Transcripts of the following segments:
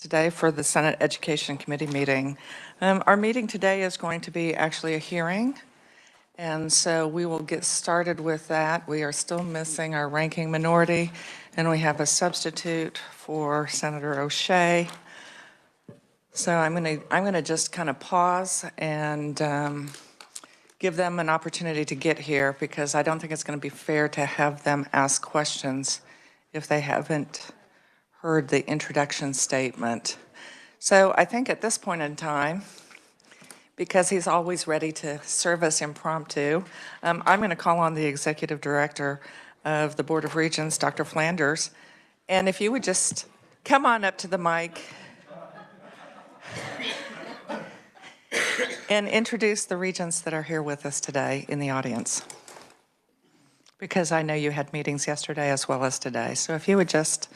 Today for the Senate Education Committee meeting. Our meeting today is going to be actually a hearing, and so we will get started with that. We are still missing our ranking minority, and we have a substitute for Senator O'Shea. So I'm going to just kind of pause and give them an opportunity to get here, because I don't think it's going to be fair to have them ask questions if they haven't heard the introduction statement. So I think at this point in time, because he's always ready to serve us impromptu, I'm going to call on the Executive Director of the Board of Regents, Dr. Flanders, and if you would just come on up to the mic and introduce the regents that are here with us today in the audience, because I know you had meetings yesterday as well as today. So if you would just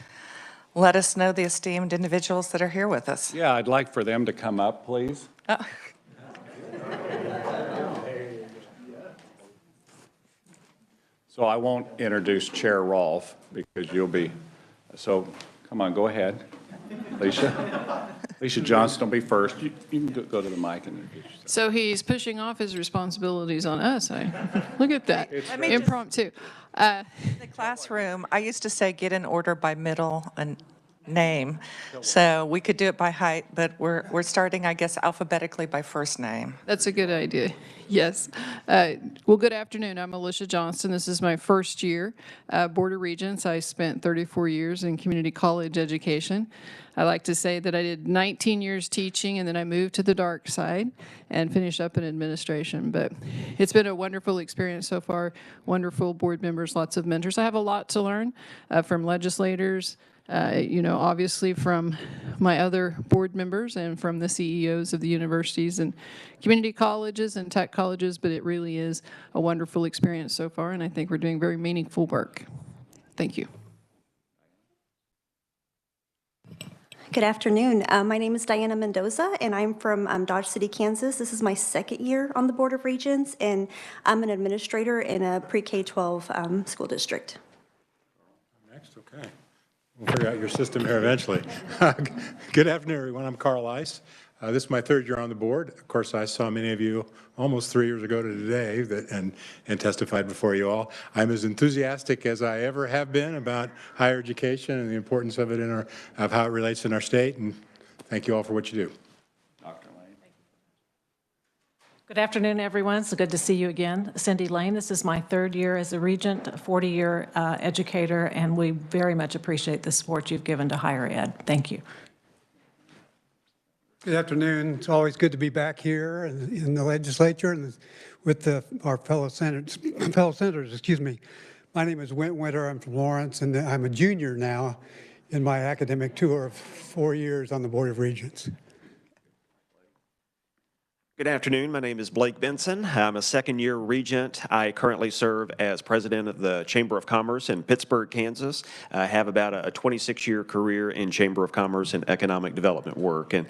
let us know the esteemed individuals that are here with us. Yeah, I'd like for them to come up, please. So I won't introduce Chair Rolfe because you'll be, so come on, go ahead. Alicia Johnson will be first. You can go to the mic and introduce yourself. So he's pushing off his responsibilities on us. Look at that, impromptu. In the classroom, I used to say get in order by middle and name. So we could do it by height, but we're starting, I guess, alphabetically by first name. That's a good idea. Yes. Well, good afternoon. I'm Alicia Johnson. This is my first year Board of Regents. I spent 34 years in community college education. I like to say that I did 19 years teaching, and then I moved to the dark side and finished up in administration. But it's been a wonderful experience so far. Wonderful board members, lots of mentors. I have a lot to learn from legislators, obviously from my other board members and from the CEOs of the universities and community colleges and tech colleges, but it really is a wonderful experience so far, and I think we're doing very meaningful work. Thank you. Good afternoon. My name is Diana Mendoza, and I'm from Dodge City, Kansas. This is my second year on the Board of Regents, and I'm an administrator in a pre-K-12 school district. Next, okay. We'll figure out your system here eventually. Good afternoon, everyone. I'm Carl Ice. This is my third year on the board. Of course, I saw many of you almost 3 years ago to today and testified before you all. I'm as enthusiastic as I ever have been about higher education and the importance of it of how it relates in our state. And thank you all for what you do. Dr. Lane. Good afternoon, everyone. It's good to see you again. Cindy Lane, this is my third year as a regent, a 40-year educator, and we very much appreciate the support you've given to higher ed. Thank you. Good afternoon. It's always good to be back here in the legislature and with our fellow senators. My name is Went Winter. I'm from Lawrence, and I'm a junior now in my academic tour of 4 years on the Board of Regents. Good afternoon. My name is Blake Benson. I'm a second-year regent. I currently serve as president of the Chamber of Commerce in Pittsburgh, Kansas. I have about a 26-year career in Chamber of Commerce and economic development work, and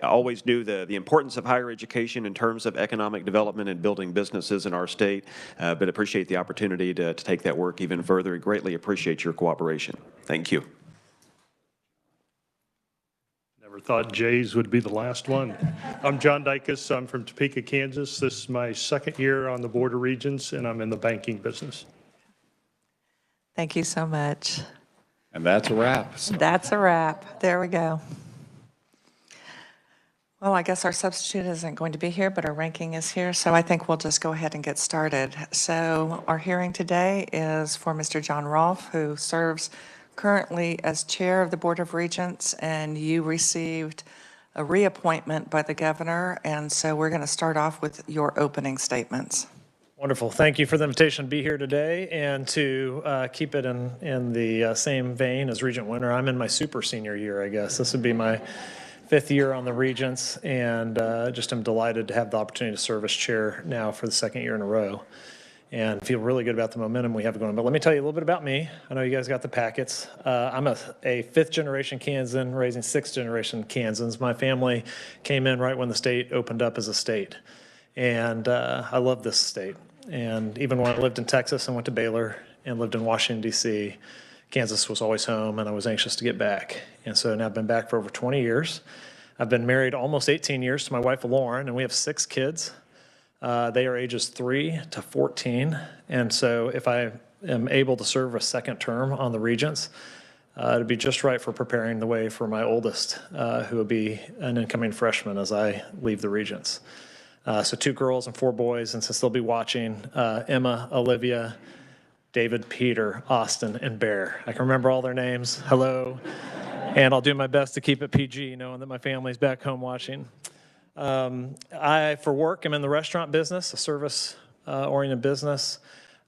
always knew the importance of higher education in terms of economic development and building businesses in our state, but appreciate the opportunity to take that work even further. Greatly appreciate your cooperation. Thank you. Thought Jay's would be the last one. I'm John Dykes. I'm from Topeka, Kansas. This is my second year on the Board of Regents, and I'm in the banking business. Thank you so much. And that's a wrap. That's a wrap. There we go. Well, I guess our substitute isn't going to be here, but our ranking is here, so I think we'll just go ahead and get started. So our hearing today is for Mr. John Rolfe, who serves currently as chair of the Board of Regents, and you received a reappointment by the governor, and so we're going to start off with your opening statements. Wonderful. Thank you for the invitation to be here today and to keep it in the same vein as Regent Winter. I'm in my super senior year, I guess. This would be my 5th year on the Regents, and just am delighted to have the opportunity to serve as chair now for the 2nd year in a row, and feel really good about the momentum we have going. But let me tell you a little bit about me. I know you guys got the packets. I'm a 5th-generation Kansan, raising 6th-generation Kansans. My family came in right when the state opened up as a state, and I love this state. And even when I lived in Texas and went to Baylor and lived in Washington, D.C., Kansas was always home, and I was anxious to get back. And so now I've been back for over 20 years. I've been married almost 18 years to my wife, Lauren, and we have 6 kids. They are ages 3 to 14. And so if I am able to serve a second term on the Regents, it'd be just right for preparing the way for my oldest, who will be an incoming freshman as I leave the Regents. So 2 girls and 4 boys, and since they'll be watching, Emma, Olivia, David, Peter, Austin, and Bear. I can remember all their names. Hello. And I'll do my best to keep it PG, knowing that my family's back home watching. For work, I'm in the restaurant business, a service-oriented business.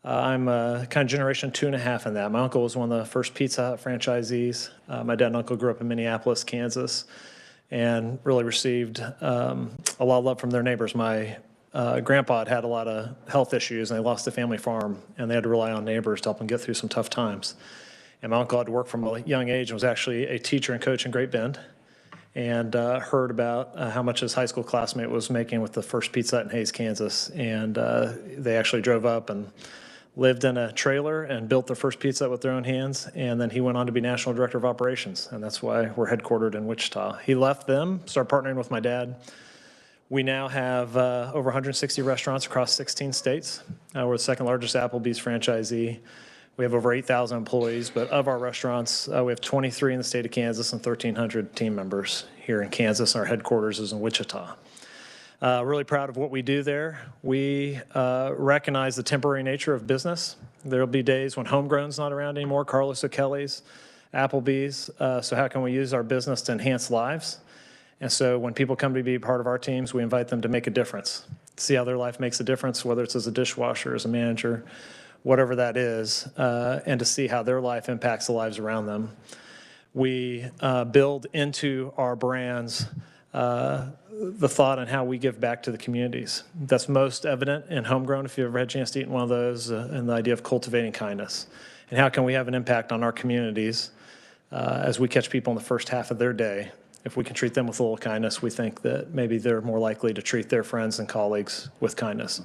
I'm kind of generation 2.5 in that. My uncle was one of the first Pizza Hut franchisees. My dad and uncle grew up in Minneapolis, Kansas, and really received a lot of love from their neighbors. My grandpa had a lot of health issues, and they lost the family farm, and they had to rely on neighbors to help them get through some tough times. And my uncle had to work from a young age and was actually a teacher and coach in Great Bend, and heard about how much his high school classmate was making with the first Pizza Hut in Hays, Kansas. And they actually drove up and lived in a trailer and built their first pizza with their own hands. And then he went on to be National Director of Operations, and that's why we're headquartered in Wichita. He left them, started partnering with my dad. We now have over 160 restaurants across 16 states. We're the second largest Applebee's franchisee. We have over 8,000 employees, but of our restaurants, we have 23 in the state of Kansas and 1,300 team members here in Kansas. Our headquarters is in Wichita. Really proud of what we do there. We recognize the temporary nature of business. There'll be days when Homegrown's not around anymore, Carlos O'Kelly's, Applebee's. So how can we use our business to enhance lives? And so when people come to be part of our teams, we invite them to make a difference, see how their life makes a difference, whether it's as a dishwasher, as a manager, whatever that is, and to see how their life impacts the lives around them. We build into our brands the thought on how we give back to the communities. That's most evident in Homegrown, if you've ever had a chance to eat in one of those, and the idea of cultivating kindness. And how can we have an impact on our communities as we catch people in the first half of their day? If we can treat them with a little kindness, we think that maybe they're more likely to treat their friends and colleagues with kindness.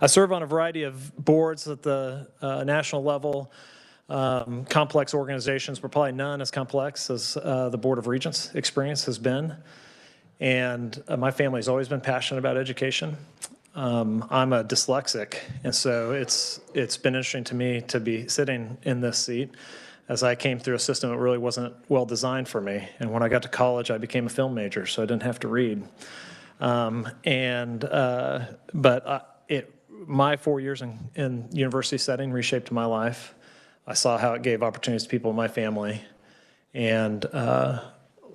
I serve on a variety of boards at the national level, complex organizations, but probably none as complex as the Board of Regents experience has been. And my family's always been passionate about education. I'm a dyslexic, and so it's been interesting to me to be sitting in this seat as I came through a system that really wasn't well designed for me. And when I got to college, I became a film major, so I didn't have to read. My 4 years in university setting reshaped my life. I saw how it gave opportunities to people in my family, and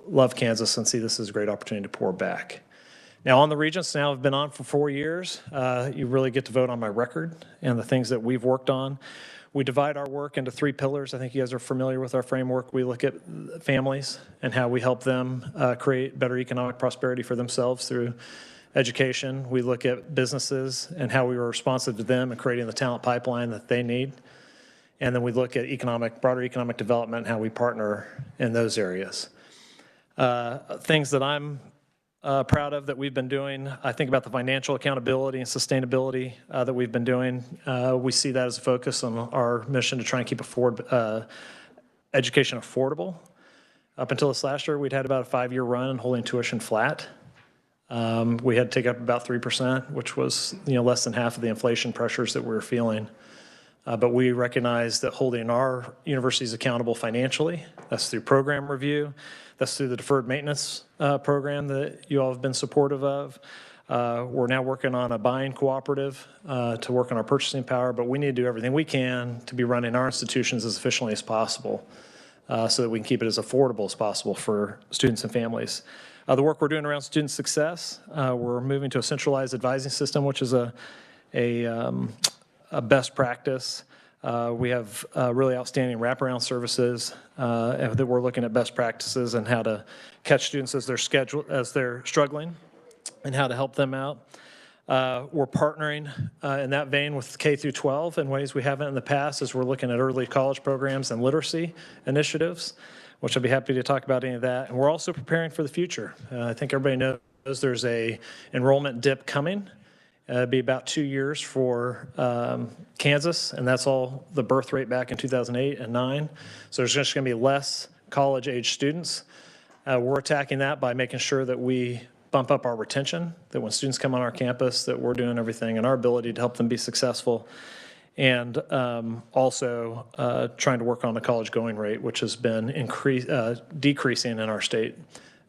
love Kansas and see this as a great opportunity to pour back. Now on the Regents, now I've been on for 4 years. You really get to vote on my record and the things that we've worked on. We divide our work into 3 pillars. I think you guys are familiar with our framework. We look at families and how we help them create better economic prosperity for themselves through education. We look at businesses and how we were responsive to them and creating the talent pipeline that they need. And then we look at broader economic development and how we partner in those areas. Things that I'm proud of that we've been doing, I think about the financial accountability and sustainability that we've been doing. We see that as a focus on our mission to try and keep education affordable. Up until this last year, we'd had about a 5-year run in holding tuition flat. We had to take up about 3%, which was less than half of the inflation pressures that we were feeling. But we recognize that holding our universities accountable financially, that's through program review, that's through the deferred maintenance program that you all have been supportive of. We're now working on a buying cooperative to work on our purchasing power, but we need to do everything we can to be running our institutions as efficiently as possible so that we can keep it as affordable as possible for students and families. The work we're doing around student success, we're moving to a centralized advising system, which is a best practice. We have really outstanding wraparound services that we're looking at best practices and how to catch students as they're struggling and how to help them out. We're partnering in that vein with K through 12 in ways we haven't in the past as we're looking at early college programs and literacy initiatives, which I'll be happy to talk about any of that. And we're also preparing for the future. I think everybody knows there's a enrollment dip coming It'd be about 2 years for Kansas, and that's all the birth rate back in 2008 and 9. So there's just going to be less college-age students. We're attacking that by making sure that we bump up our retention, that when students come on our campus, that we're doing everything in our ability to help them be successful, and also trying to work on the college going rate, which has been decreasing in our state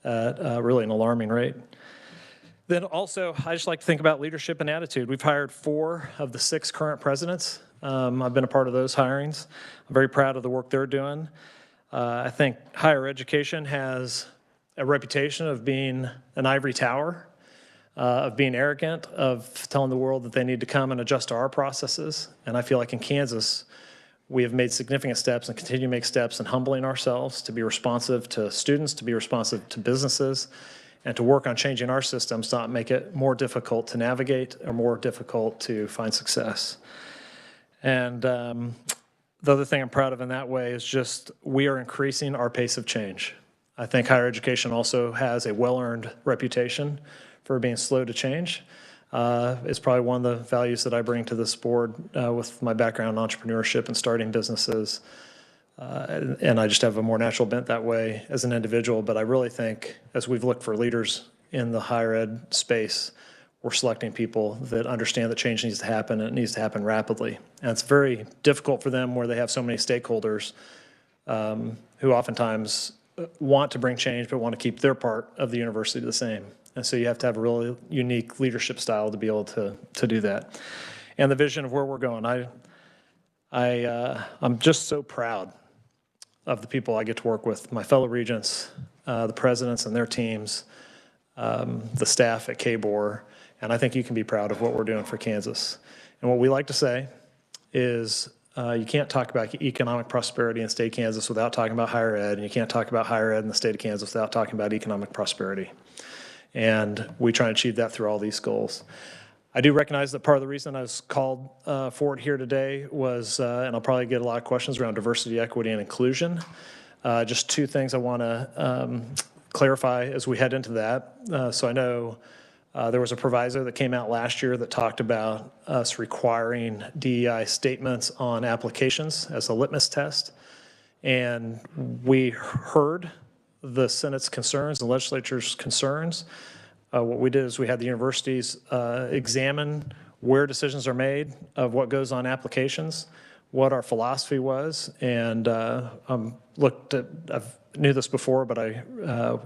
at really an alarming rate. Then also, I just like to think about leadership and attitude. We've hired 4 of the 6 current presidents. I've been a part of those hirings. I'm very proud of the work they're doing. I think higher education has a reputation of being an ivory tower, of being arrogant, of telling the world that they need to come and adjust to our processes. And I feel like in Kansas, we have made significant steps and continue to make steps in humbling ourselves to be responsive to students, to be responsive to businesses, and to work on changing our systems to not make it more difficult to navigate or more difficult to find success. And the other thing I'm proud of in that way is just we are increasing our pace of change. I think higher education also has a well-earned reputation for being slow to change. It's probably one of the values that I bring to this board with my background in entrepreneurship and starting businesses. And I just have a more natural bent that way as an individual. But I really think as we've looked for leaders in the higher ed space, we're selecting people that understand that change needs to happen, and it needs to happen rapidly. And it's very difficult for them where they have so many stakeholders who oftentimes want to bring change but want to keep their part of the university the same. And so you have to have a really unique leadership style to be able to do that. And the vision of where we're going, I'm just so proud of the people I get to work with, my fellow regents, the presidents and their teams, the staff at KBOR, and I think you can be proud of what we're doing for Kansas. And what we like to say is you can't talk about economic prosperity in the state of Kansas without talking about higher ed, and you can't talk about higher ed in the state of Kansas without talking about economic prosperity. And we try and achieve that through all these goals. I do recognize that part of the reason I was called forward here today was, and I'll probably get a lot of questions around diversity, equity, and inclusion. Just 2 things I want to clarify as we head into that. So I know there was a proviso that came out last year that talked about us requiring DEI statements on applications as a litmus test. And we heard the Senate's concerns, the legislature's concerns. What we did is we had the universities examine where decisions are made of what goes on applications, what our philosophy was, and looked at, I knew this before, but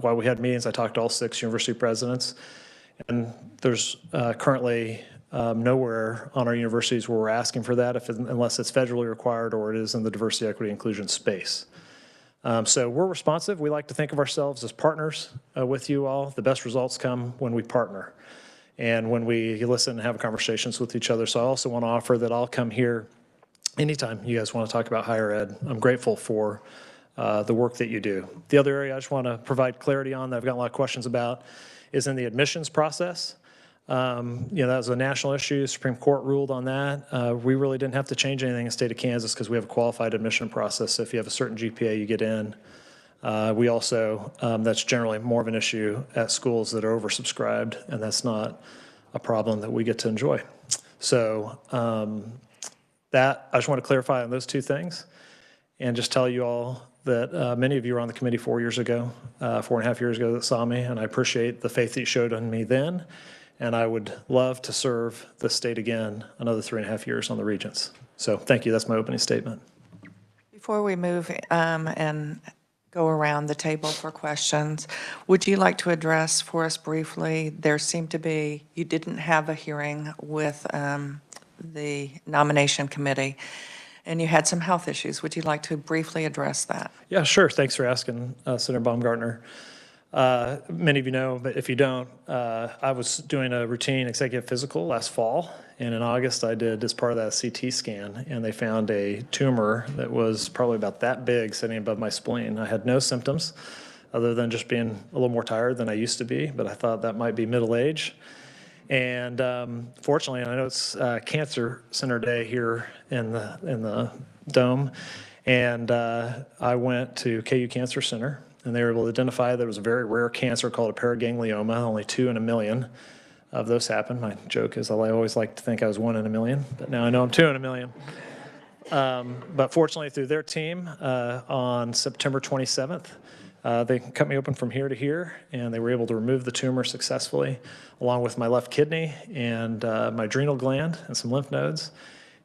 while we had meetings, I talked to all 6 university presidents, and there's currently nowhere on our universities where we're asking for that unless it's federally required or it is in the diversity, equity, inclusion space. So we're responsive. We like to think of ourselves as partners with you all. The best results come when we partner and when we listen and have conversations with each other. So I also want to offer that I'll come here anytime you guys want to talk about higher ed. I'm grateful for the work that you do. The other area I just want to provide clarity on that I've got a lot of questions about is in the admissions process. That was a national issue. The Supreme Court ruled on that. We really didn't have to change anything in the state of Kansas because we have a qualified admission process. So if you have a certain GPA, you get in. We also, that's generally more of an issue at schools that are oversubscribed, and that's not a problem that we get to enjoy. So that, I just want to clarify on those 2 things and just tell you all that many of you were on the committee 4 years ago, 4.5 years ago that saw me, and I appreciate the faith that you showed in me then. And I would love to serve the state again another 3.5 years on the Regents. So thank you. That's my opening statement. Before we move and go around the table for questions, would you like to address for us briefly, there seemed to be, you didn't have a hearing with the nomination committee, and you had some health issues. Would you like to briefly address that? Yeah, sure. Thanks for asking, Senator Baumgartner. Many of you know, but if you don't, I was doing a routine executive physical last fall, and in August I did, as part of that, CT scan, and they found a tumor that was probably about that big sitting above my spleen. I had no symptoms other than just being a little more tired than I used to be, but I thought that might be middle age. And fortunately, and I know it's Cancer Center Day here in the Dome, and I went to KU Cancer Center, and they were able to identify that it was a very rare cancer called a paraganglioma, only 2 in a million. of those happen. My joke is I always like to think I was 1 in a million, but now I know I'm 2 in a million. But fortunately, through their team, on September 27th, they cut me open from here to here, and they were able to remove the tumor successfully, along with my left kidney and my adrenal gland and some lymph nodes.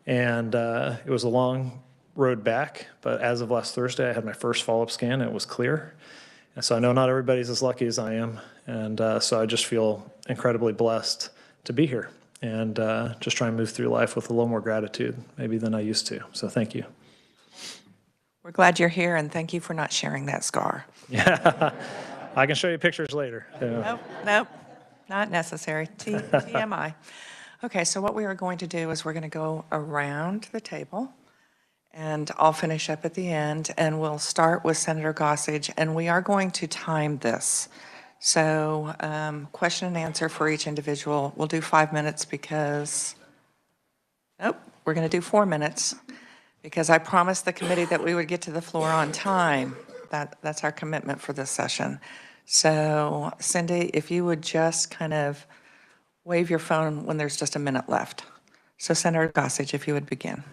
And it was a long road back, but as of last Thursday, I had my first follow-up scan, and it was clear. And so I know not everybody's as lucky as I am, and so I just feel incredibly blessed to be here and just try and move through life with a little more gratitude maybe than I used to. So thank you. We're glad you're here, and thank you for not sharing that scar. Yeah, I can show you pictures later. Nope, not necessary. TMI. Okay, so what we are going to do is we're going to go around the table, and I'll finish up at the end, and we'll start with Senator Gossage, and we are going to time this. So question and answer for each individual. We'll do 5 minutes because, we're going to do 4 minutes because I promised the committee that we would get to the floor on time. That's our commitment for this session. So Cindy, if you would just kind of wave your phone when there's just a minute left. So Senator Gossage, if you would begin.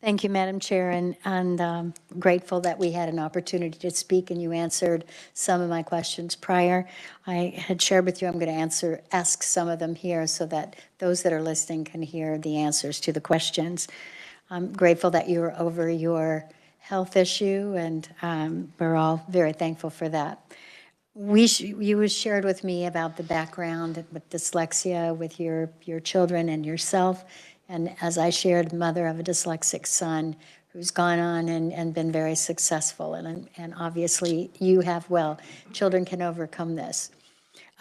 Thank you, Madam Chair, and grateful that we had an opportunity to speak and you answered some of my questions prior. I had shared with you I'm going to ask some of them here so that those that are listening can hear the answers to the questions. I'm grateful that you were over your health issue, and we're all very thankful for that. You shared with me about the background with dyslexia with your children and yourself. And as I shared, mother of a dyslexic son who's gone on and been very successful. And obviously you have, children can overcome this.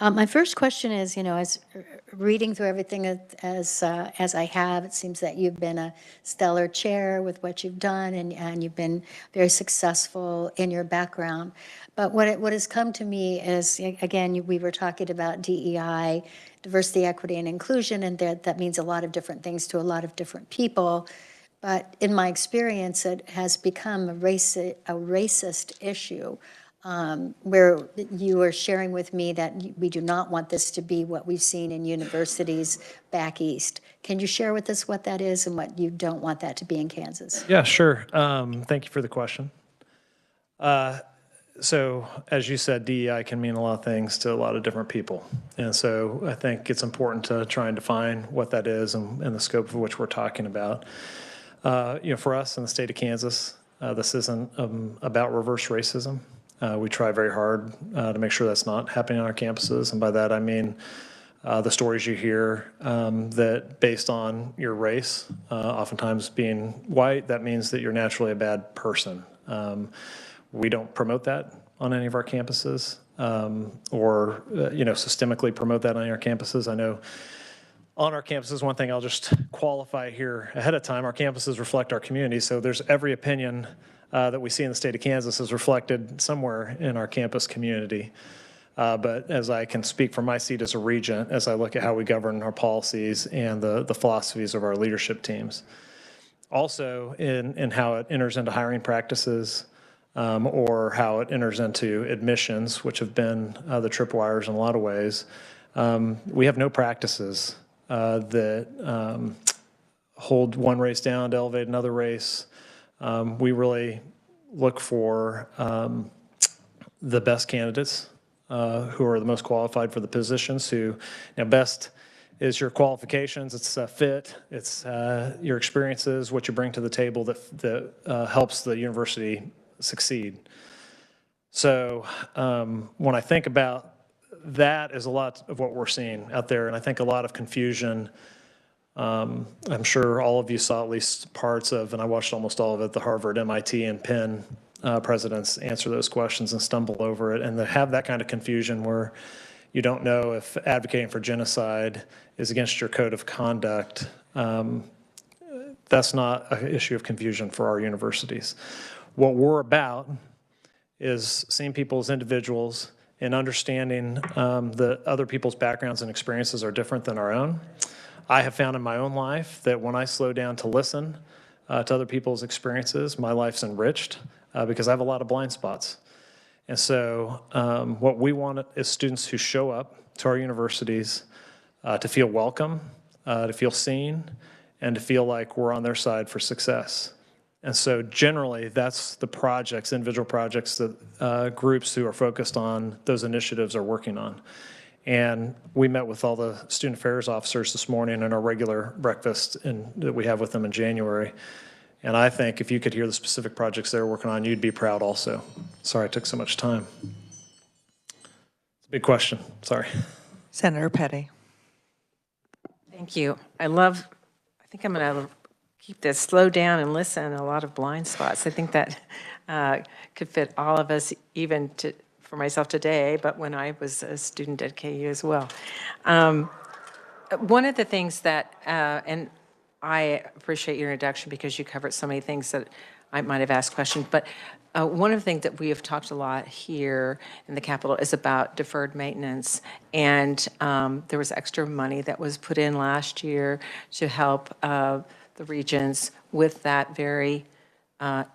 My first question is, as reading through everything as I have, it seems that you've been a stellar chair with what you've done, and you've been very successful in your background. But what has come to me is, again, we were talking about DEI, diversity, equity, and inclusion, and that means a lot of different things to a lot of different people. But in my experience, it has become a racist issue. Where you were sharing with me that we do not want this to be what we've seen in universities back east. Can you share with us what that is and what you don't want that to be in Kansas? Yeah, sure. Thank you for the question. So as you said, DEI can mean a lot of things to a lot of different people. And so I think it's important to try and define what that is and the scope of which we're talking about. For us in the state of Kansas, this isn't about reverse racism. We try very hard to make sure that's not happening on our campuses. And by that, I mean the stories you hear that based on your race, oftentimes being white, that means that you're naturally a bad person. We don't promote that on any of our campuses or systemically promote that on our campuses. I know on our campuses, one thing I'll just qualify here ahead of time, our campuses reflect our community. So there's every opinion that we see in the state of Kansas is reflected somewhere in our campus community. But as I can speak from my seat as a regent, as I look at how we govern our policies and the philosophies of our leadership teams. Also in how it enters into hiring practices or how it enters into admissions, which have been the tripwires in a lot of ways. We have no practices that hold one race down to elevate another race. We really look for the best candidates who are the most qualified for the positions, who, best is your qualifications, it's fit, it's your experiences, what you bring to the table that helps the university succeed. So when I think about that is a lot of what we're seeing out there, and I think a lot of confusion. I'm sure all of you saw at least parts of, and I watched almost all of it, the Harvard, MIT, and Penn presidents answer those questions and stumble over it. And to have that kind of confusion where you don't know if advocating for genocide is against your code of conduct, that's not an issue of confusion for our universities. What we're about is seeing people as individuals and understanding that other people's backgrounds and experiences are different than our own. I have found in my own life that when I slow down to listen to other people's experiences, my life's enriched because I have a lot of blind spots. And so what we want is students who show up to our universities to feel welcome, to feel seen, and to feel like we're on their side for success. And so generally, that's the projects, individual projects that groups who are focused on those initiatives are working on. And we met with all the student affairs officers this morning in our regular breakfast that we have with them in January. And I think if you could hear the specific projects they're working on, you'd be proud also. Sorry I took so much time. It's a big question. Sorry. Senator Petty. Thank you. I think I'm going to keep this, slow down and listen, a lot of blind spots. I think that could fit all of us, even for myself today, but when I was a student at KU as well. One of the things that, and I appreciate your introduction because you covered so many things that I might have asked questions, but one of the things that we have talked a lot here in the Capitol is about deferred maintenance. And there was extra money that was put in last year to help the regions with that very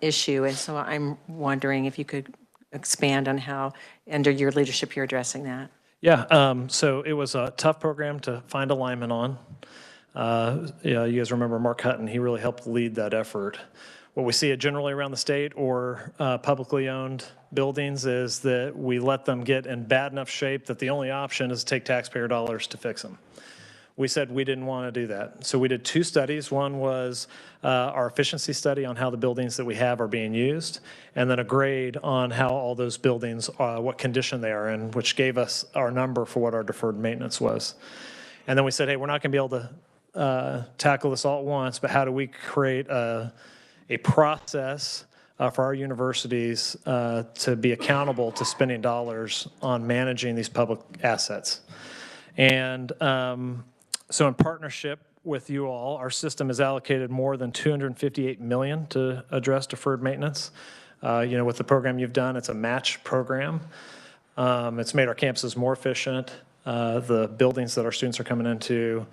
issue. And so I'm wondering if you could expand on how, under your leadership, you're addressing that. Yeah, so it was a tough program to find alignment on. Yeah, you guys remember Mark Hutton, he really helped lead that effort. What we see generally around the state or publicly owned buildings is that we let them get in bad enough shape that the only option is to take taxpayer dollars to fix them. We said we didn't want to do that. So we did 2 studies. One was our efficiency study on how the buildings that we have are being used, and then a grade on how all those buildings, what condition they are in, which gave us our number for what our deferred maintenance was. And then we said, hey, we're not going to be able to tackle this all at once, but how do we create a process for our universities to be accountable to spending dollars on managing these public assets? And so in partnership with you all, our system has allocated more than $258 million to address deferred maintenance. With the program you've done, it's a match program. It's made our campuses more efficient, the buildings that our students are coming into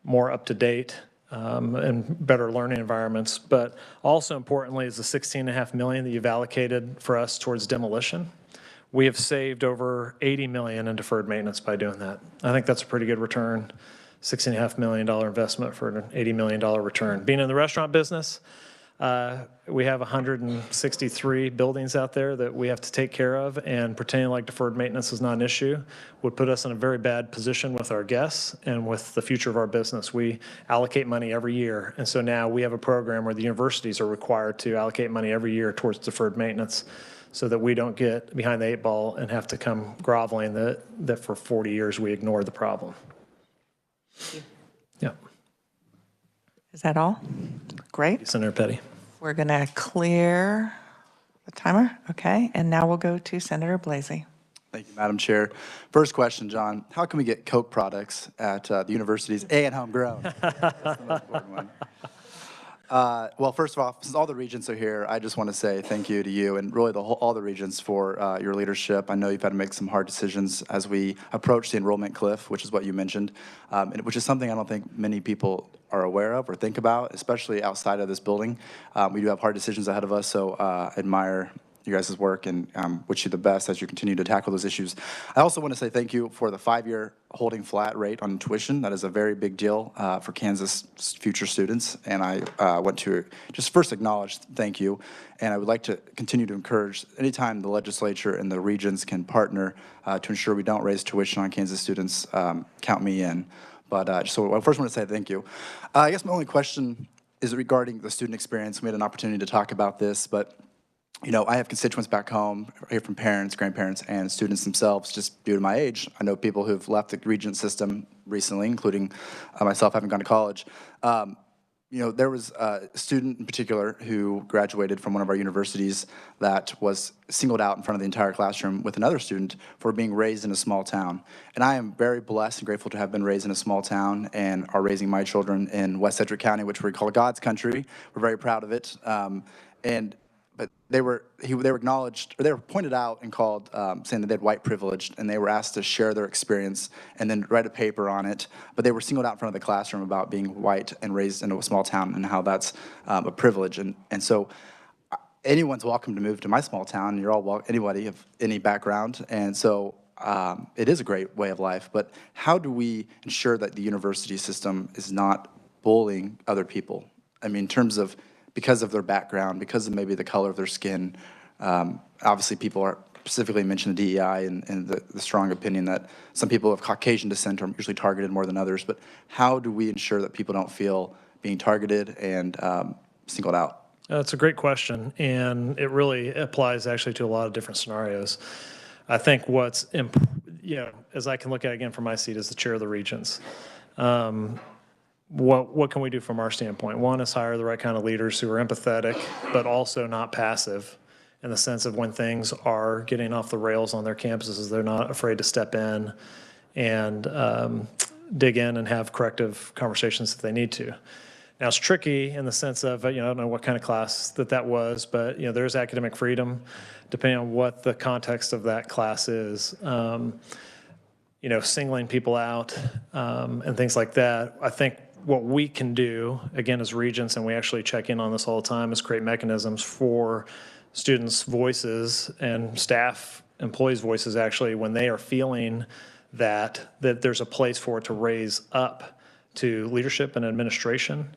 more up to date, and better learning environments. But also importantly is the $16.5 million that you've allocated for us towards demolition. We have saved over $80 million in deferred maintenance by doing that. I think that's a pretty good return. $16.5 million investment for an $80 million return. Being in the restaurant business, we have 163 buildings out there that we have to take care of, and pretending like deferred maintenance is not an issue would put us in a very bad position with our guests and with the future of our business. We allocate money every year, and so now we have a program where the universities are required to allocate money every year towards deferred maintenance so that we don't get behind the 8 ball and have to come groveling that for 40 years we ignored the problem. Yeah. Is that all? Great. Senator Petty. We're going to clear the timer. Okay. And now we'll go to Senator Blasey. Thank you, Madam Chair. First question, John. How can we get Coke products at the universities and homegrown? That's the most important one. Well, first of all, since all the regents are here, I just want to say thank you to you and really all the regents for your leadership. I know you've had to make some hard decisions as we approach the enrollment cliff, which is what you mentioned, which is something I don't think many people are aware of or think about, especially outside of this building. We do have hard decisions ahead of us, so admire you guys' work and wish you the best as you continue to tackle those issues. I also want to say thank you for the 5-year holding flat rate on tuition. That is a very big deal for Kansas future students, and I want to just first acknowledge thank you, and I would like to continue to encourage anytime the legislature and the regions can partner to ensure we don't raise tuition on Kansas students, count me in. But so I first want to say thank you. I guess my only question is regarding the student experience. We had an opportunity to talk about this, but you know, I have constituents back home, I hear from parents, grandparents, and students themselves, just due to my age. I know people who've left the regent system recently, including myself, having gone to college. You know, there was a student in particular who graduated from one of our universities that was singled out in front of the entire classroom with another student for being raised in a small town. And I am very blessed and grateful to have been raised in a small town and are raising my children in West Sedgwick County, which we call God's country. We're very proud of it. But they were acknowledged, or they were pointed out and called, saying that they had white privilege, and they were asked to share their experience and then write a paper on it. But they were singled out in front of the classroom about being white and raised in a small town and how that's a privilege. And so anyone's welcome to move to my small town. You're all anybody of any background, and so it is a great way of life. But how do we ensure that the university system is not bullying other people? I mean, in terms of because of their background, because of maybe the color of their skin. Obviously, people are specifically mentioned the DEI and the strong opinion that some people of Caucasian descent are usually targeted more than others. But how do we ensure that people don't feel being targeted and singled out? That's a great question, and it really applies actually to a lot of different scenarios. I think what's, as I can look at it again from my seat as the chair of the Regents, what can we do from our standpoint? One is hire the right kind of leaders who are empathetic, but also not passive in the sense of when things are getting off the rails on their campuses, they're not afraid to step in and dig in and have corrective conversations if they need to. Now, it's tricky in the sense of, I don't know what kind of class that was, but, there's academic freedom depending on what the context of that class is. Singling people out and things like that. I think what we can do, again, as regents, and we actually check in on this all the time, is create mechanisms for students' voices and staff, employees' voices, actually, when they are feeling that there's a place for it to raise up to leadership and administration.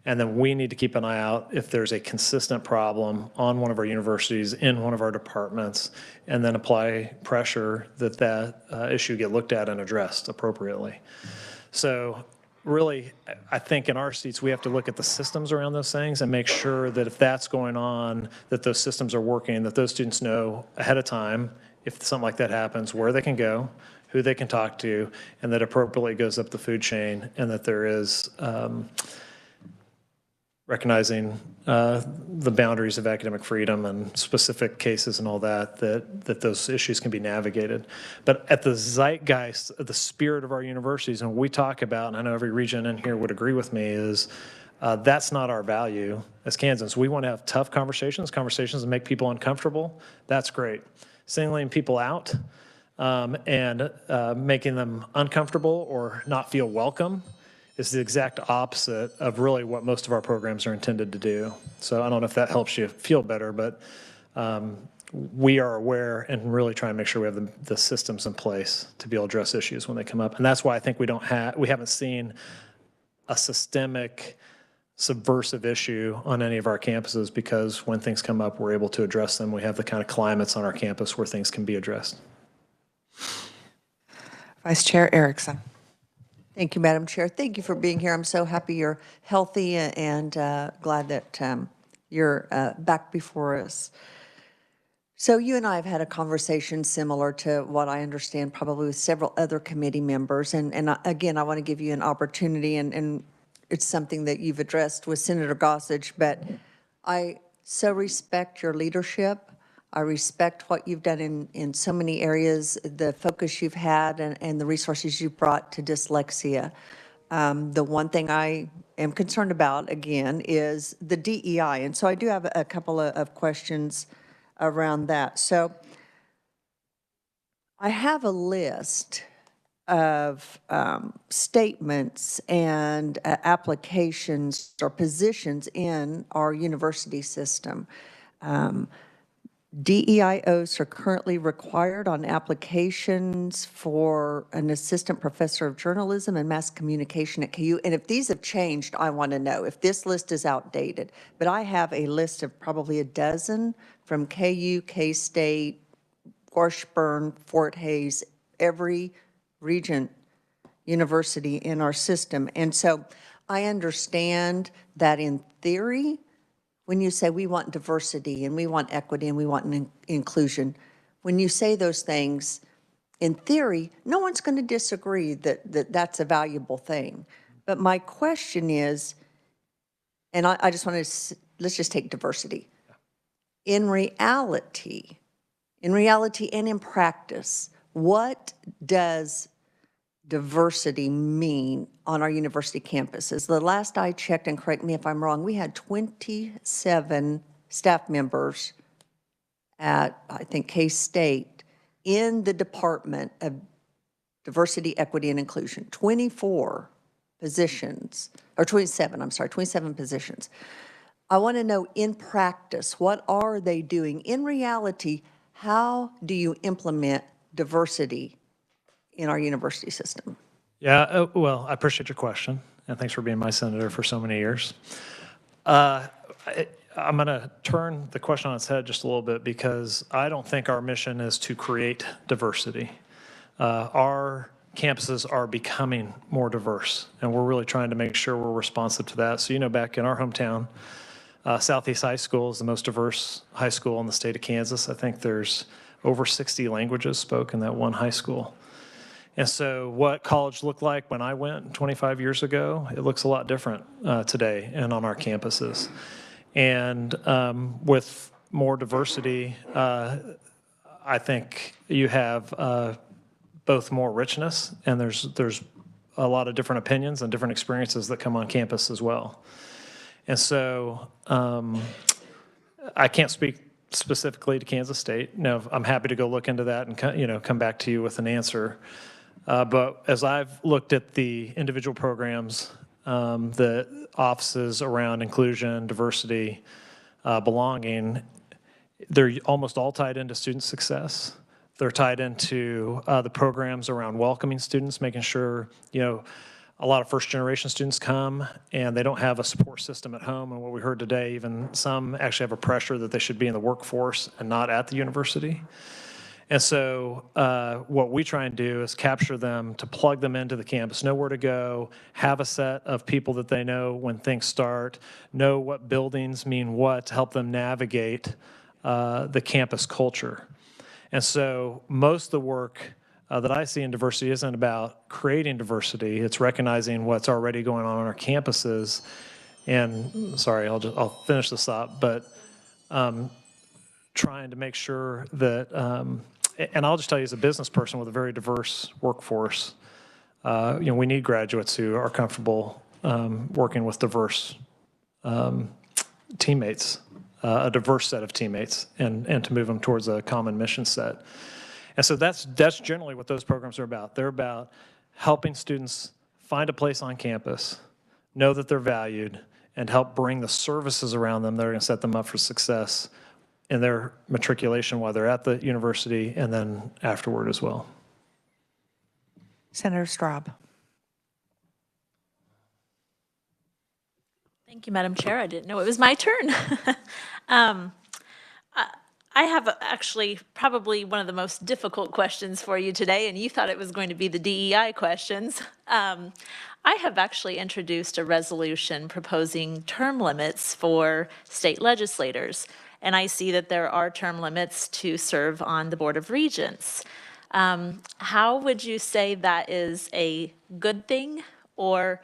And then we need to keep an eye out if there's a consistent problem on one of our universities, in one of our departments, and then apply pressure that issue get looked at and addressed appropriately. So really, I think in our seats, we have to look at the systems around those things and make sure that if that's going on, that those systems are working, that those students know ahead of time, if something like that happens, where they can go, who they can talk to, and that appropriately goes up the food chain, and that there is recognizing the boundaries of academic freedom and specific cases and all that those issues can be navigated. But at the zeitgeist, the spirit of our universities, and what we talk about, and I know every region in here would agree with me, is that's not our value as Kansans. We want to have tough conversations that make people uncomfortable. That's great. Singling people out and making them uncomfortable or not feel welcome is the exact opposite of really what most of our programs are intended to do. So I don't know if that helps you feel better, but we are aware and really try and make sure we have the systems in place to be able to address issues when they come up. And that's why I think we haven't seen a systemic subversive issue on any of our campuses, because when things come up, we're able to address them. We have the kind of climates on our campus where things can be addressed. Vice Chair Erickson. Thank you, Madam Chair. Thank you for being here. I'm so happy you're healthy and glad that you're back before us. So you and I have had a conversation similar to what I understand probably with several other committee members. And again, I want to give you an opportunity, and it's something that you've addressed with Senator Gossage, but I so respect your leadership. I respect what you've done in so many areas, the focus you've had and the resources you've brought to dyslexia. The one thing I am concerned about, again, is the DEI. And so I do have a couple of questions around that. So I have a list of statements and applications or positions in our university system. DEIOs are currently required on applications for an assistant professor of journalism and mass communication at KU. And if these have changed, I want to know if this list is outdated. But I have a list of probably a dozen from KU, K-State, Washburn, Fort Hays, every Regent university in our system. And so I understand that in theory, when you say we want diversity and we want equity and we want inclusion, when you say those things, in theory, no one's going to disagree that that's a valuable thing. But my question is, and I just want to, let's just take diversity. In reality and in practice, what does diversity mean on our university campuses? The last I checked, and correct me if I'm wrong, we had 27 staff members at, I think, K-State in the Department of Diversity, Equity, and Inclusion. 24 positions, or 27, I'm sorry, 27 positions. I want to know in practice, what are they doing? In reality, how do you implement diversity in our university system? Yeah, well, I appreciate your question, and thanks for being my senator for so many years. I'm going to turn the question on its head just a little bit because I don't think our mission is to create diversity. Our campuses are becoming more diverse, and we're really trying to make sure we're responsive to that. So, back in our hometown, Southeast High School is the most diverse high school in the state of Kansas. I think there's over 60 languages spoken in that one high school. And so what college looked like when I went 25 years ago, it looks a lot different today and on our campuses. And with more diversity, I think you have both more richness, and there's a lot of different opinions and different experiences that come on campus as well. And so I can't speak specifically to Kansas State. No, I'm happy to go look into that and come back to you with an answer. But as I've looked at the individual programs, the offices around inclusion, diversity, belonging, they're almost all tied into student success. They're tied into the programs around welcoming students, making sure, a lot of first-generation students come and they don't have a support system at home. And what we heard today, even some actually have a pressure that they should be in the workforce and not at the university. And so what we try and do is capture them to plug them into the campus, know where to go, have a set of people that they know when things start, know what buildings mean what, to help them navigate the campus culture. And so most of the work that I see in diversity isn't about creating diversity. It's recognizing what's already going on our campuses. And sorry, I'll finish this up, but trying to make sure that, and I'll just tell you as a business person with a very diverse workforce, we need graduates who are comfortable working with diverse teammates, a diverse set of teammates, and to move them towards a common mission set. And so that's generally what those programs are about. They're about helping students find a place on campus, know that they're valued, and help bring the services around them that are going to set them up for success in their matriculation while they're at the university and then afterward as well. Senator Straub. Thank you, Madam Chair. I didn't know it was my turn. I have actually probably one of the most difficult questions for you today, and you thought it was going to be the DEI questions. I have actually introduced a resolution proposing term limits for state legislators, and I see that there are term limits to serve on the Board of Regents. How would you say that is a good thing or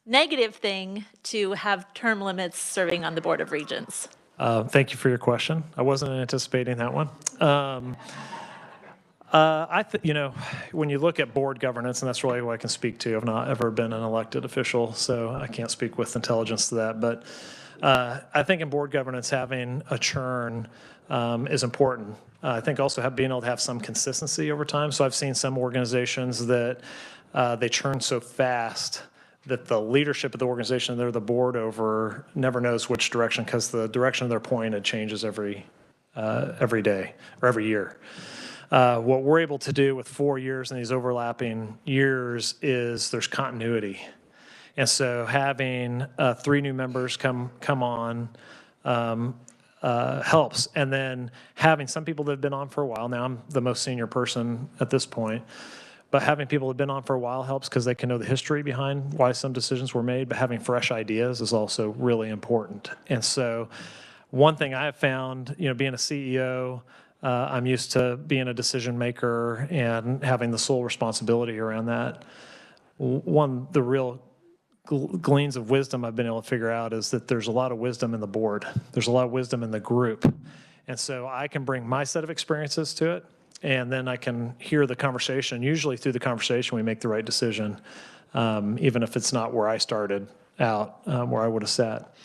negative thing to have term limits serving on the Board of Regents? Thank you for your question. I wasn't anticipating that one. When you look at board governance, and that's really what I can speak to. I've not ever been an elected official, so I can't speak with intelligence to that. But I think in board governance, having a churn is important. I think also being able to have some consistency over time. So I've seen some organizations that they churn so fast that the leadership of the organization they're the board over never knows which direction, because the direction they're pointed changes every day or every year. What we're able to do with 4 years and these overlapping years is there's continuity. And so having 3 new members come on helps. And then having some people that have been on for a while, now I'm the most senior person at this point, but having people that have been on for a while helps because they can know the history behind why some decisions were made, but having fresh ideas is also really important. And so one thing I have found, being a CEO, I'm used to being a decision maker and having the sole responsibility around that. The real gleans of wisdom I've been able to figure out is that there's a lot of wisdom in the board. There's a lot of wisdom in the group. And so I can bring my set of experiences to it, and then I can hear the conversation. Usually through the conversation, we make the right decision, even if it's not where I started out, where I would have sat.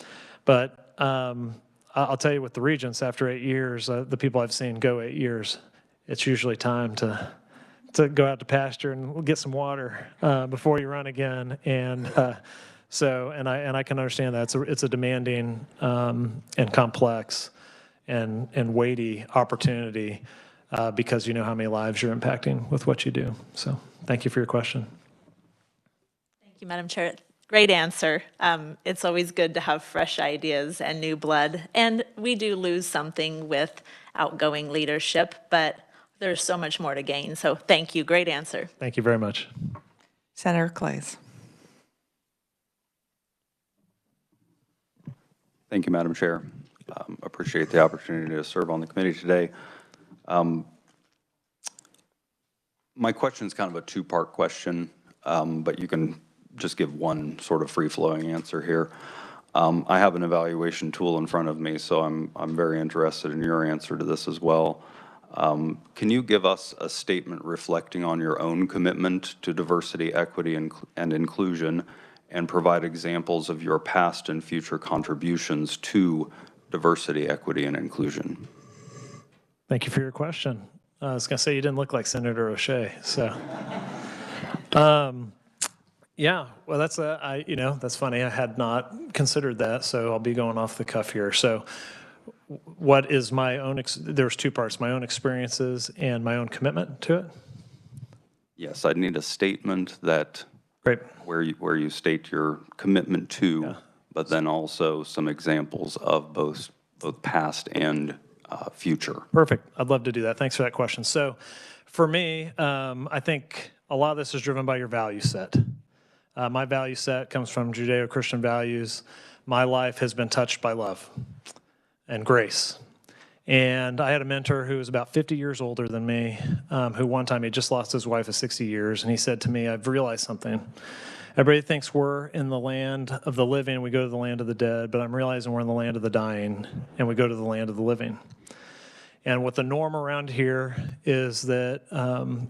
But I'll tell you, with the Regents, after 8 years, the people I've seen go 8 years, it's usually time to go out to pasture and get some water before you run again. And So, and I can understand that. It's a demanding and complex and weighty opportunity because you know how many lives you're impacting with what you do. So thank you for your question. Thank you, Madam Chair. Great answer. It's always good to have fresh ideas and new blood. And we do lose something with outgoing leadership, but there's so much more to gain. So thank you. Great answer. Thank you very much. Senator Clays. Thank you, Madam Chair. Appreciate the opportunity to serve on the committee today. My question is kind of a two-part question, but you can just give one sort of free-flowing answer here. I have an evaluation tool in front of me, so I'm very interested in your answer to this as well. Can you give us a statement reflecting on your own commitment to diversity, equity, and inclusion, and provide examples of your past and future contributions to diversity, equity, and inclusion? Thank you for your question. I was going to say you didn't look like Senator O'Shea, so. Yeah, well, that's funny. I had not considered that, so I'll be going off the cuff here. So what is my own, there's two parts, my own experiences and my own commitment to it? Yes, I'd need a statement that, great, where you state your commitment to, but then also some examples of both past and future. Perfect. I'd love to do that. Thanks for that question. So for me, I think a lot of this is driven by your value set. My value set comes from Judeo-Christian values. My life has been touched by love and grace. And I had a mentor who was about 50 years older than me, who one time he just lost his wife of 60 years, and he said to me, I've realized something. Everybody thinks we're in the land of the living and we go to the land of the dead, but I'm realizing we're in the land of the dying and we go to the land of the living. And what the norm around here is that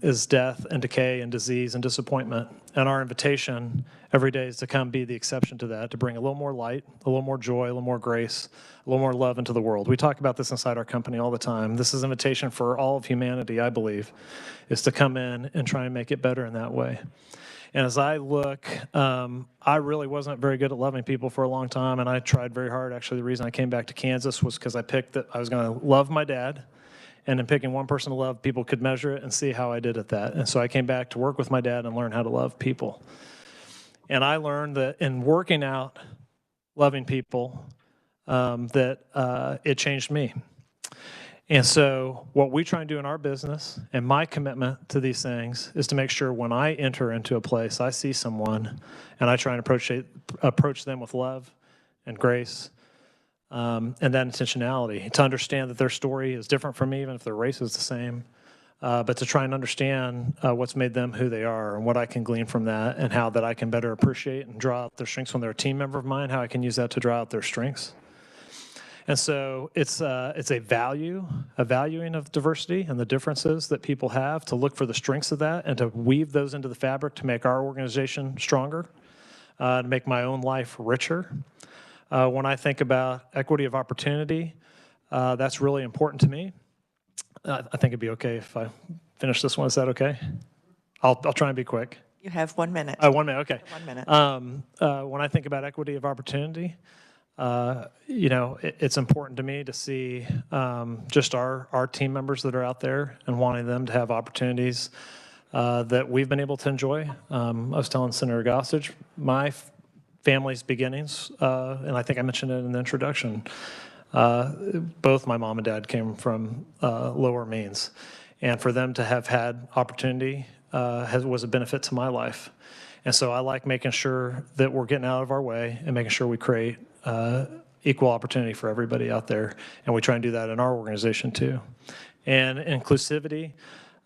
is death and decay and disease and disappointment. And our invitation every day is to come be the exception to that, to bring a little more light, a little more joy, a little more grace, a little more love into the world. We talk about this inside our company all the time. This is an invitation for all of humanity, I believe, is to come in and try and make it better in that way. And as I look, I really wasn't very good at loving people for a long time, and I tried very hard. Actually, the reason I came back to Kansas was because I picked that I was going to love my dad, and in picking one person to love, people could measure it and see how I did at that. And so I came back to work with my dad and learn how to love people. And I learned that in working out loving people, that it changed me. And so what we try and do in our business, and my commitment to these things, is to make sure when I enter into a place, I see someone, and I try and approach them with love and grace, and that intentionality, to understand that their story is different from me, even if their race is the same, but to try and understand what's made them who they are and what I can glean from that, and how that I can better appreciate and draw out their strengths when they're a team member of mine, how I can use that to draw out their strengths. And so it's a valuing of diversity and the differences that people have, to look for the strengths of that and to weave those into the fabric to make our organization stronger, to make my own life richer. When I think about equity of opportunity, that's really important to me. I think it'd be okay if I finish this one. Is that okay? I'll try and be quick. You have 1 minute. Oh, 1 minute, okay. 1 minute. When I think about equity of opportunity, it's important to me to see just our team members that are out there and wanting them to have opportunities that we've been able to enjoy. I was telling Senator Gossage, my family's beginnings, and I think I mentioned it in the introduction, both my mom and dad came from lower means. And for them to have had opportunity was a benefit to my life. And so I like making sure that we're getting out of our way and making sure we create equal opportunity for everybody out there. And we try and do that in our organization too. And inclusivity,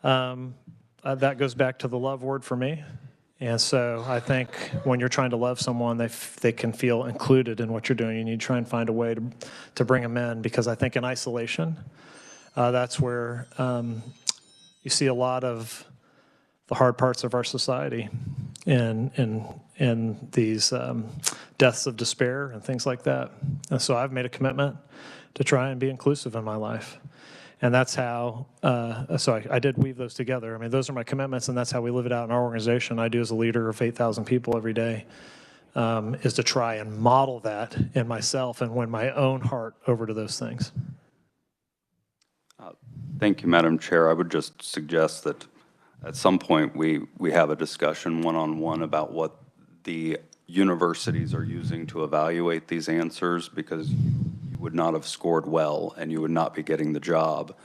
that goes back to the love word for me. And so I think when you're trying to love someone, they can feel included in what you're doing. You need to try and find a way to bring them in, because I think in isolation, that's where you see a lot of the hard parts of our society in these deaths of despair and things like that. And so I've made a commitment to try and be inclusive in my life. And that's how, so I did weave those together. I mean, those are my commitments, and that's how we live it out in our organization. I do as a leader of 8,000 people every day, is to try and model that in myself and win my own heart over to those things. Thank you, Madam Chair. I would just suggest that at some point we have a discussion one-on-one about what the universities are using to evaluate these answers, because you would not have scored well and you would not be getting the job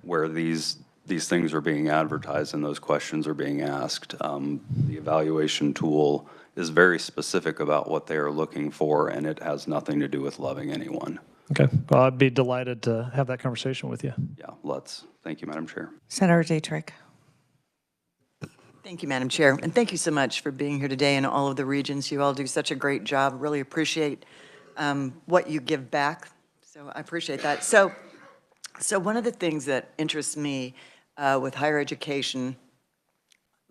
where these things are being advertised and those questions are being asked. The evaluation tool is very specific about what they are looking for, and it has nothing to do with loving anyone. Okay. Well, I'd be delighted to have that conversation with you. Yeah, let's. Thank you, Madam Chair. Senator Dietrich. Thank you, Madam Chair, and thank you so much for being here today in all of the regions. You all do such a great job. Really appreciate what you give back, so I appreciate that. So one of the things that interests me with higher education,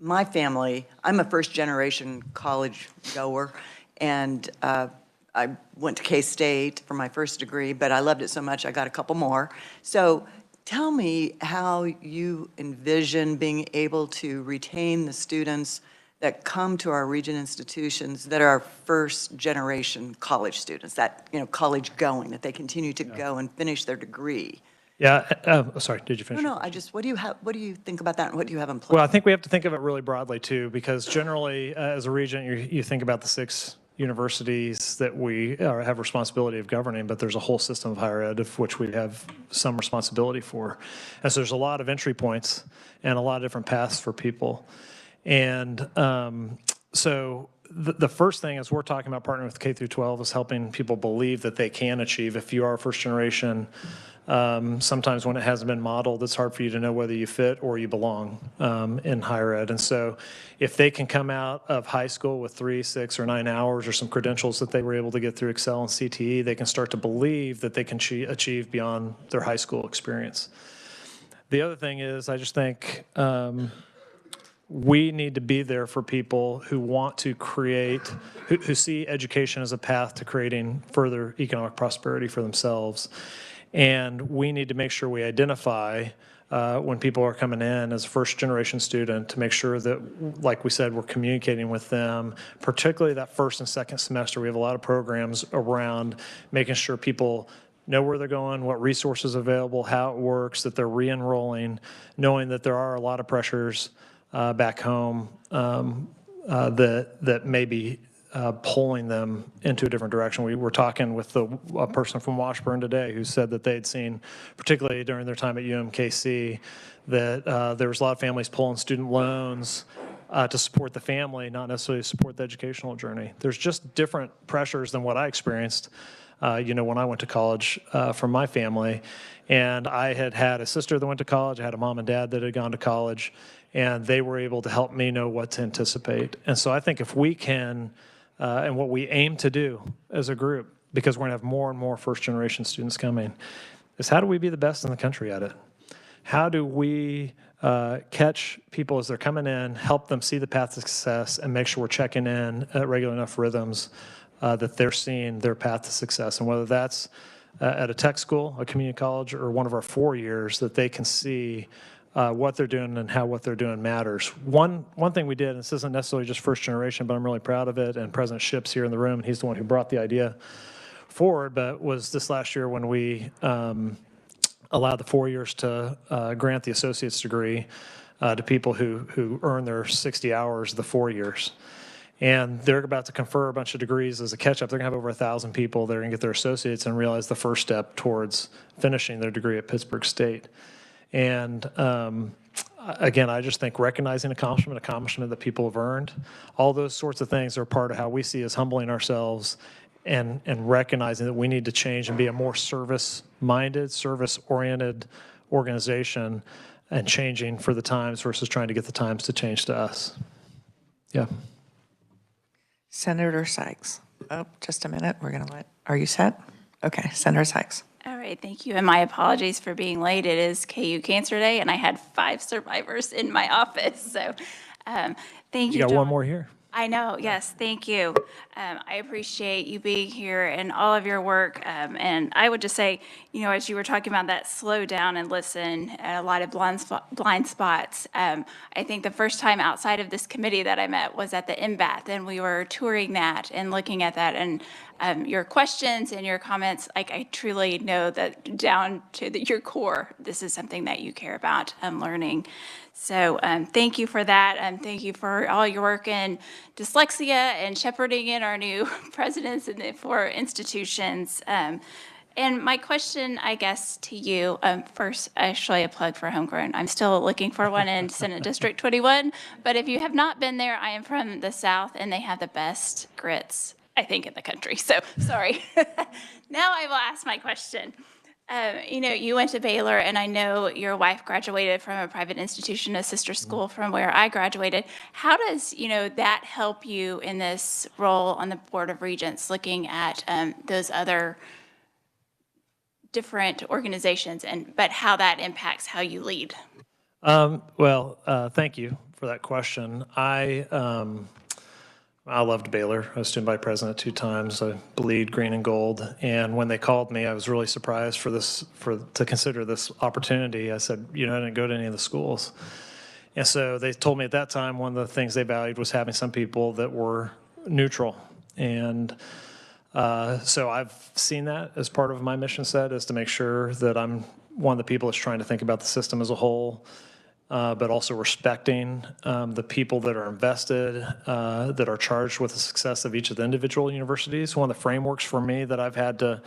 my family, I'm a first-generation college goer, and I went to K-State for my first degree, but I loved it so much I got a couple more. So tell me how you envision being able to retain the students that come to our region institutions that are first-generation college students, that, college going, that they continue to go and finish their degree. Yeah, sorry, did you finish? No, what do you think about that, and what do you have in place? Well, I think we have to think of it really broadly too, because generally as a region, you think about the 6 universities that we have responsibility of governing, but there's a whole system of higher ed of which we have some responsibility for. And so there's a lot of entry points and a lot of different paths for people. And so the first thing is we're talking about partnering with K through 12 is helping people believe that they can achieve. If you are a first generation, sometimes when it hasn't been modeled, it's hard for you to know whether you fit or you belong in higher ed. And so if they can come out of high school with 3, 6, or 9 hours or some credentials that they were able to get through Excel and CTE, they can start to believe that they can achieve beyond their high school experience. The other thing is, I just think we need to be there for people who want to create, who see education as a path to creating further economic prosperity for themselves. And we need to make sure we identify when people are coming in as a first-generation student to make sure that, like we said, we're communicating with them, particularly that first and second semester. We have a lot of programs around making sure people know where they're going, what resources are available, how it works, that they're re-enrolling, knowing that there are a lot of pressures back home that may be pulling them into a different direction. We were talking with a person from Washburn today who said that they'd seen, particularly during their time at UMKC, that there was a lot of families pulling student loans to support the family, not necessarily to support the educational journey. There's just different pressures than what I experienced when I went to college from my family. And I had a sister that went to college, I had a mom and dad that had gone to college, and they were able to help me know what to anticipate. And so I think if we can, and what we aim to do as a group, because we're going to have more and more first-generation students coming, is how do we be the best in the country at it? How do we catch people as they're coming in, help them see the path to success, and make sure we're checking in at regular enough rhythms that they're seeing their path to success? And whether that's at a tech school, a community college, or one of our 4 years, that they can see what they're doing and how what they're doing matters. One thing we did, and this isn't necessarily just first generation, but I'm really proud of it, and President Shipp's here in the room, and he's the one who brought the idea forward, but was this last year when we allowed the 4 years to grant the associate's degree to people who earn their 60 hours the 4 years. And they're about to confer a bunch of degrees as a catch-up. They're going to have over 1,000 people. They're going to get their associates and realize the first step towards finishing their degree at Pittsburgh State. And again, I just think recognizing accomplishment that people have earned, all those sorts of things are part of how we see as humbling ourselves and recognizing that we need to change and be a more service-minded, service-oriented organization and changing for the times versus trying to get the times to change to us. Yeah. Senator Sykes. Oh, just a minute. Are you set? Okay, Senator Sykes. All right, thank you. And my apologies for being late. It is KU Cancer Day, and I had 5 survivors in my office. So thank you, You got John. one more here. I know, yes, thank you. I appreciate you being here and all of your work. And I would just say, as you were talking about that, slow down and listen, and a lot of blind spots. I think the first time outside of this committee that I met was at the MBAT, and we were touring that and looking at that. And your questions and your comments, like I truly know that down to your core, this is something that you care about learning. So thank you for that. Thank you for all your work in dyslexia and shepherding in our new presidents and for institutions. And my question, I guess, to you, first, actually a plug for Homegrown. I'm still looking for one in Senate District 21, but if you have not been there, I am from the South, and they have the best grits, I think, in the country. So, sorry. Now I will ask my question. You went to Baylor, and I know your wife graduated from a private institution, a sister school from where I graduated. How does, that help you in this role on the Board of Regents, looking at those other different organizations, but how that impacts how you lead? Thank you for that question. I loved Baylor. I was student body president 2 times. I bleed green and gold. And when they called me, I was really surprised to consider this opportunity. I said, I didn't go to any of the schools. And so they told me at that time one of the things they valued was having some people that were neutral. And so I've seen that as part of my mission set, is to make sure that I'm one of the people that's trying to think about the system as a whole, but also respecting the people that are invested, that are charged with the success of each of the individual universities. One of the frameworks for me that I've had to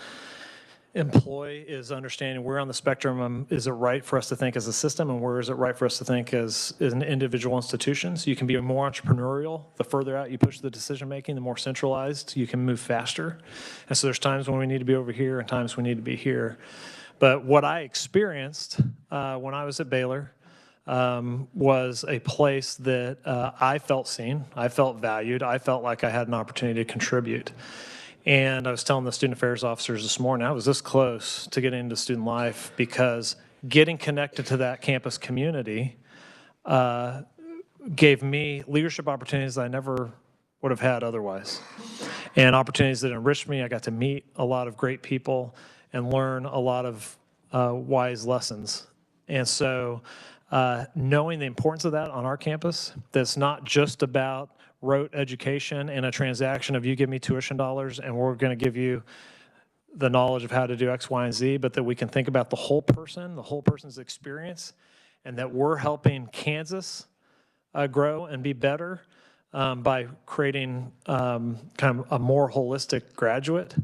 employ is understanding where on the spectrum is it right for us to think as a system, and where is it right for us to think as an individual institution. So you can be more entrepreneurial. The further out you push the decision making, the more centralized you can move faster. And so there's times when we need to be over here and times we need to be here. But what I experienced when I was at Baylor was a place that I felt seen, I felt valued, I felt like I had an opportunity to contribute. And I was telling the student affairs officers this morning, I was this close to getting into student life because getting connected to that campus community gave me leadership opportunities I never would have had otherwise. And opportunities that enriched me. I got to meet a lot of great people and learn a lot of wise lessons. And so knowing the importance of that on our campus, that's not just about rote education and a transaction of you give me tuition dollars and we're going to give you the knowledge of how to do X, Y, and Z, but that we can think about the whole person, the whole person's experience, and that we're helping Kansas grow and be better by creating kind of a more holistic graduate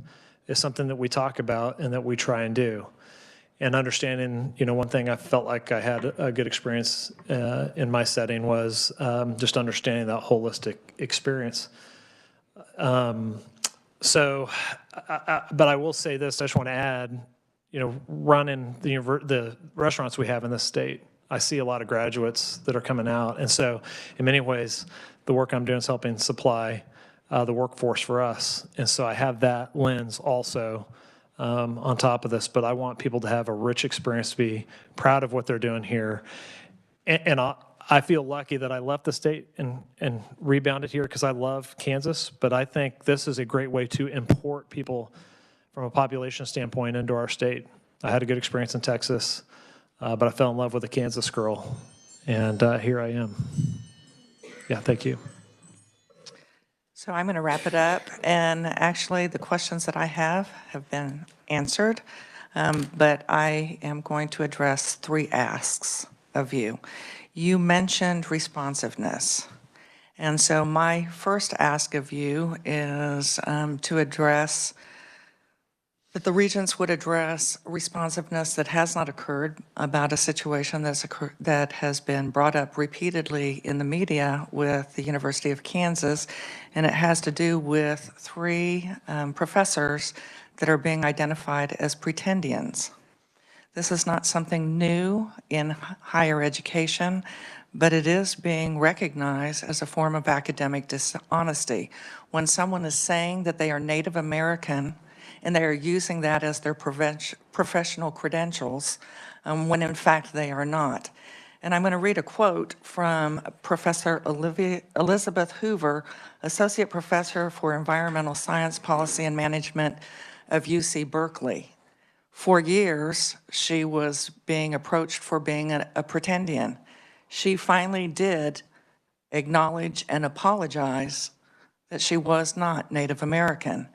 is something that we talk about and that we try and do. And understanding, one thing I felt like I had a good experience in my setting was just understanding that holistic experience. But I will say this, I just want to add, running the restaurants we have in this state, I see a lot of graduates that are coming out. And so in many ways, the work I'm doing is helping supply the workforce for us. And so I have that lens also on top of this, but I want people to have a rich experience, to be proud of what they're doing here. And I feel lucky that I left the state and rebounded here because I love Kansas, but I think this is a great way to import people from a population standpoint into our state. I had a good experience in Texas, but I fell in love with a Kansas girl, and here I am. Yeah, thank you. So I'm going to wrap it up, and actually the questions that I have been answered, but I am going to address 3 asks of you. You mentioned responsiveness, and so my first ask of you is to address that the Regents would address responsiveness that has not occurred about a situation that has been brought up repeatedly in the media with the University of Kansas, and it has to do with 3 professors that are being identified as pretendians. This is not something new in higher education, but it is being recognized as a form of academic dishonesty. When someone is saying that they are Native American and they are using that as their professional credentials, when in fact they are not. And I'm going to read a quote from Professor Elizabeth Hoover, Associate Professor for Environmental Science, Policy, and Management of UC Berkeley. For years, she was being approached for being a pretendian. She finally did acknowledge and apologize that she was not Native American.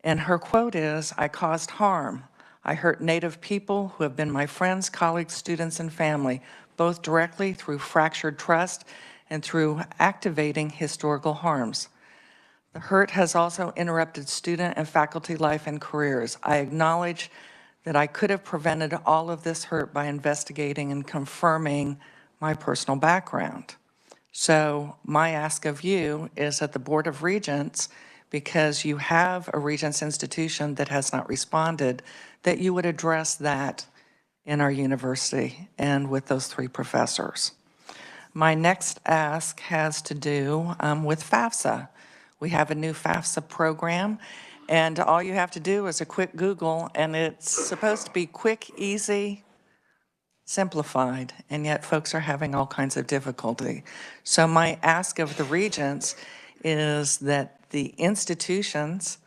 And her quote is, "I caused harm. I hurt Native people who have been my friends, colleagues, students, and family, both directly through fractured trust and through activating historical harms. The hurt has also interrupted student and faculty life and careers. I acknowledge that I could have prevented all of this hurt by investigating and confirming my personal background." So my ask of you is at the Board of Regents, because you have a Regents institution that has not responded, that you would address that in our university and with those 3 professors. My next ask has to do with FAFSA. We have a new FAFSA program, and all you have to do is a quick Google, and it's supposed to be quick, easy, simplified, and yet folks are having all kinds of difficulty. So my ask of the Regents is that the institutions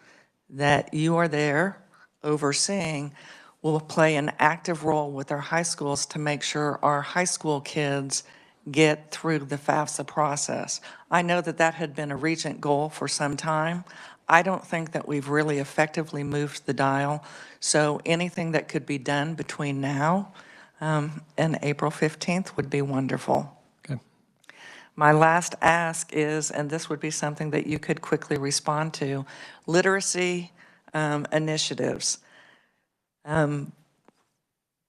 that you are there overseeing will play an active role with our high schools to make sure our high school kids get through the FAFSA process. I know that that had been a Regent goal for some time. I don't think that we've really effectively moved the dial. So anything that could be done between now and April 15th would be wonderful. Okay. My last ask is, and this would be something that you could quickly respond to, literacy initiatives.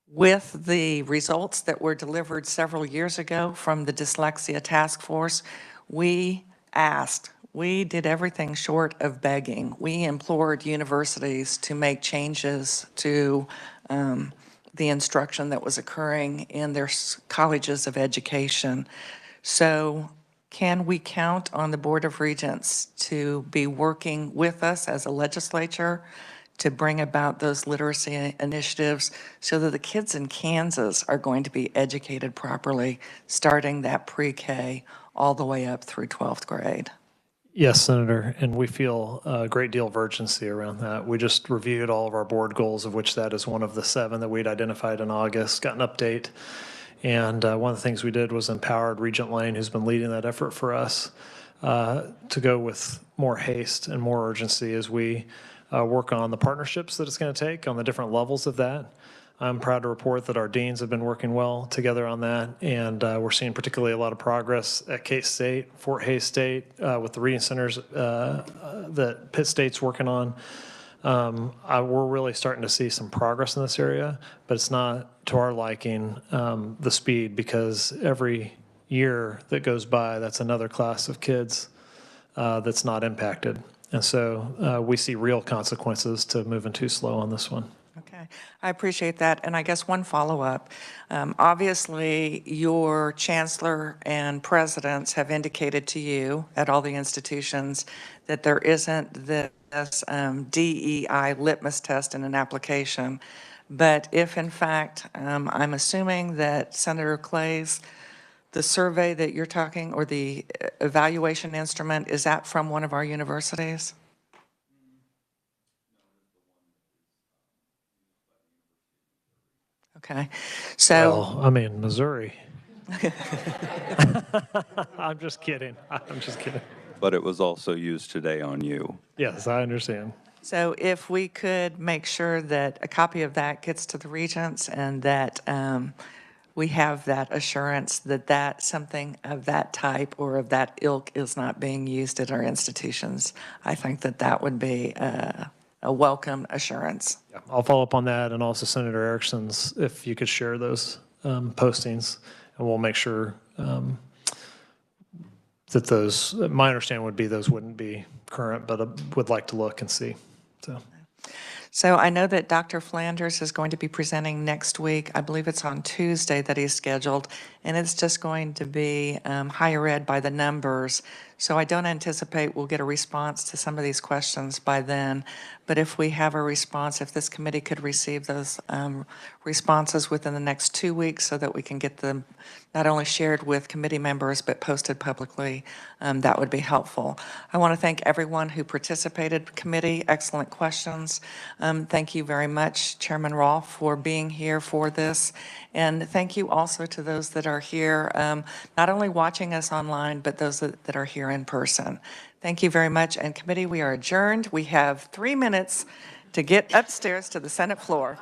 With the results that were delivered several years ago from the Dyslexia Task Force, we did everything short of begging. We implored universities to make changes to the instruction that was occurring in their colleges of education. So can we count on the Board of Regents to be working with us as a legislature to bring about those literacy initiatives so that the kids in Kansas are going to be educated properly, starting that pre-K all the way up through 12th grade? Yes, Senator, and we feel a great deal of urgency around that. We just reviewed all of our board goals, of which that is one of the 7 that we'd identified in August, got an update. And one of the things we did was empowered Regent Lane, who's been leading that effort for us, to go with more haste and more urgency as we work on the partnerships that it's going to take on the different levels of that. I'm proud to report that our deans have been working well together on that, and we're seeing particularly a lot of progress at K-State, Fort Hays State, with the reading centers that Pitt State's working on. We're really starting to see some progress in this area, but it's not to our liking, the speed, because every year that goes by, that's another class of kids that's not impacted. And so we see real consequences to moving too slow on this one. Okay, I appreciate that. And I guess one follow-up. Obviously, your chancellor and presidents have indicated to you at all the institutions that there isn't this DEI litmus test in an application. But if in fact, I'm assuming that Senator Clay's, the survey that you're talking, or the evaluation instrument, is that from one of our universities? Okay, so. Well, I mean, Missouri. I'm just kidding. I'm just kidding. But it was also used today on you. Yes, I understand. So if we could make sure that a copy of that gets to the regents, and that we have that assurance that something of that type or of that ilk is not being used at our institutions, I think that would be a welcome assurance. Yeah, I'll follow up on that, and also Senator Erickson's, if you could share those postings, and we'll make sure that those, my understanding would be those wouldn't be current, but would like to look and see. So I know that Dr. Flanders is going to be presenting next week. I believe it's on Tuesday that he's scheduled, and it's just going to be higher ed by the numbers. So I don't anticipate we'll get a response to some of these questions by then. But if we have a response, if this committee could receive those responses within the next 2 weeks so that we can get them not only shared with committee members but posted publicly, that would be helpful. I want to thank everyone who participated, committee, excellent questions. Thank you very much, Chairman Rolfe, for being here for this. And thank you also to those that are here, not only watching us online, but those that are here in person. Thank you very much. And committee, we are adjourned. We have 3 minutes to get upstairs to the Senate floor.